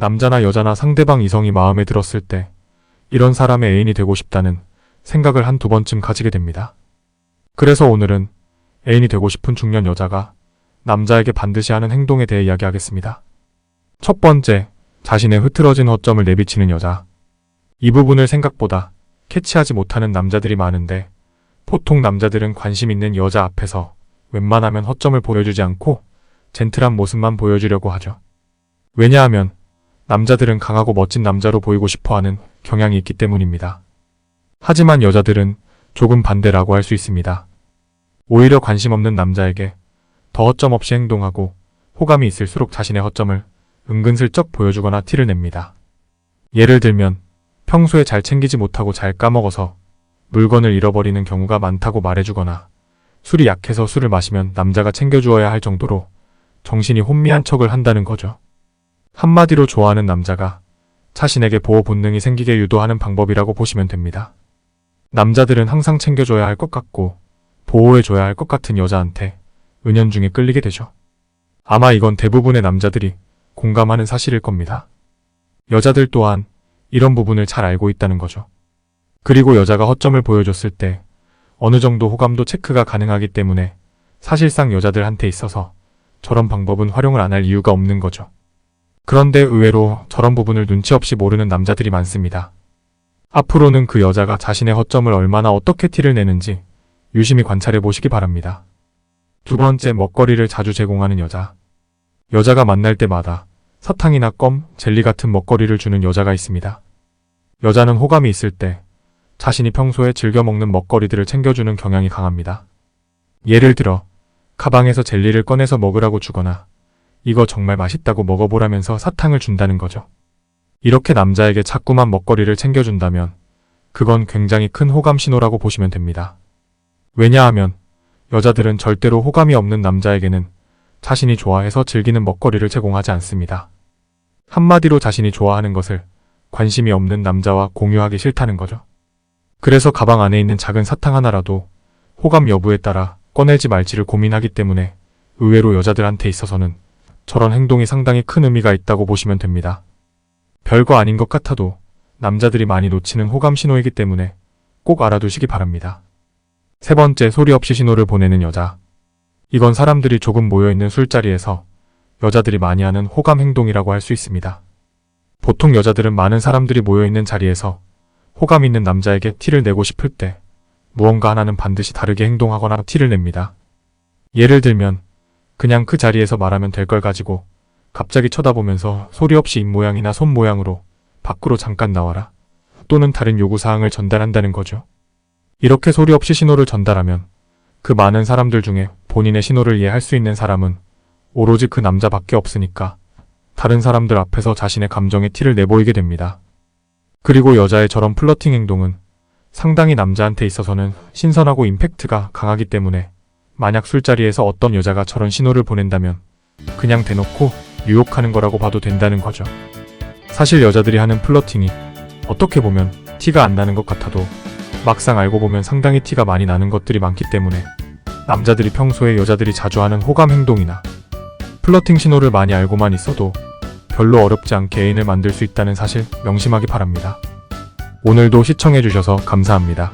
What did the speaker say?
남자나 여자나 상대방 이성이 마음에 들었을 때 이런 사람의 애인이 되고 싶다는 생각을 한두 번쯤 가지게 됩니다. 그래서 오늘은 애인이 되고 싶은 중년 여자가 남자에게 반드시 하는 행동에 대해 이야기하겠습니다. 첫 번째, 자신의 흐트러진 허점을 내비치는 여자. 이 부분을 생각보다 캐치하지 못하는 남자들이 많은데 보통 남자들은 관심 있는 여자 앞에서 웬만하면 허점을 보여주지 않고 젠틀한 모습만 보여주려고 하죠. 왜냐하면 남자들은 강하고 멋진 남자로 보이고 싶어하는 경향이 있기 때문입니다. 하지만 여자들은 조금 반대라고 할 수 있습니다. 오히려 관심 없는 남자에게 더 허점 없이 행동하고 호감이 있을수록 자신의 허점을 은근슬쩍 보여주거나 티를 냅니다. 예를 들면 평소에 잘 챙기지 못하고 잘 까먹어서 물건을 잃어버리는 경우가 많다고 말해주거나 술이 약해서 술을 마시면 남자가 챙겨주어야 할 정도로 정신이 혼미한 척을 한다는 거죠. 한마디로 좋아하는 남자가 자신에게 보호 본능이 생기게 유도하는 방법이라고 보시면 됩니다. 남자들은 항상 챙겨줘야 할 것 같고 보호해줘야 할 것 같은 여자한테 은연중에 끌리게 되죠. 아마 이건 대부분의 남자들이 공감하는 사실일 겁니다. 여자들 또한 이런 부분을 잘 알고 있다는 거죠. 그리고 여자가 허점을 보여줬을 때 어느 정도 호감도 체크가 가능하기 때문에 사실상 여자들한테 있어서 저런 방법은 활용을 안 할 이유가 없는 거죠. 그런데 의외로 저런 부분을 눈치 없이 모르는 남자들이 많습니다. 앞으로는 그 여자가 자신의 허점을 얼마나 어떻게 티를 내는지 유심히 관찰해 보시기 바랍니다. 두 번째, 먹거리를 자주 제공하는 여자. 여자가 만날 때마다 사탕이나 껌, 젤리 같은 먹거리를 주는 여자가 있습니다. 여자는 호감이 있을 때 자신이 평소에 즐겨 먹는 먹거리들을 챙겨주는 경향이 강합니다. 예를 들어 가방에서 젤리를 꺼내서 먹으라고 주거나 이거 정말 맛있다고 먹어보라면서 사탕을 준다는 거죠. 이렇게 남자에게 자꾸만 먹거리를 챙겨준다면 그건 굉장히 큰 호감 신호라고 보시면 됩니다. 왜냐하면 여자들은 절대로 호감이 없는 남자에게는 자신이 좋아해서 즐기는 먹거리를 제공하지 않습니다. 한마디로 자신이 좋아하는 것을 관심이 없는 남자와 공유하기 싫다는 거죠. 그래서 가방 안에 있는 작은 사탕 하나라도 호감 여부에 따라 꺼내지 말지를 고민하기 때문에 의외로 여자들한테 있어서는 저런 행동이 상당히 큰 의미가 있다고 보시면 됩니다. 별거 아닌 것 같아도 남자들이 많이 놓치는 호감 신호이기 때문에 꼭 알아두시기 바랍니다. 세 번째, 소리 없이 신호를 보내는 여자. 이건 사람들이 조금 모여있는 술자리에서 여자들이 많이 하는 호감 행동이라고 할 수 있습니다. 보통 여자들은 많은 사람들이 모여있는 자리에서 호감 있는 남자에게 티를 내고 싶을 때 무언가 하나는 반드시 다르게 행동하거나 티를 냅니다. 예를 들면 그냥 그 자리에서 말하면 될 걸 가지고 갑자기 쳐다보면서 소리 없이 입모양이나 손모양으로 밖으로 잠깐 나와라 또는 다른 요구사항을 전달한다는 거죠. 이렇게 소리 없이 신호를 전달하면 그 많은 사람들 중에 본인의 신호를 이해할 수 있는 사람은 오로지 그 남자밖에 없으니까 다른 사람들 앞에서 자신의 감정에 티를 내보이게 됩니다. 그리고 여자의 저런 플러팅 행동은 상당히 남자한테 있어서는 신선하고 임팩트가 강하기 때문에 만약 술자리에서 어떤 여자가 저런 신호를 보낸다면 그냥 대놓고 유혹하는 거라고 봐도 된다는 거죠. 사실 여자들이 하는 플러팅이 어떻게 보면 티가 안 나는 것 같아도 막상 알고 보면 상당히 티가 많이 나는 것들이 많기 때문에 남자들이 평소에 여자들이 자주 하는 호감 행동이나 플러팅 신호를 많이 알고만 있어도 별로 어렵지 않게 애인을 만들 수 있다는 사실 명심하기 바랍니다. 오늘도 시청해주셔서 감사합니다.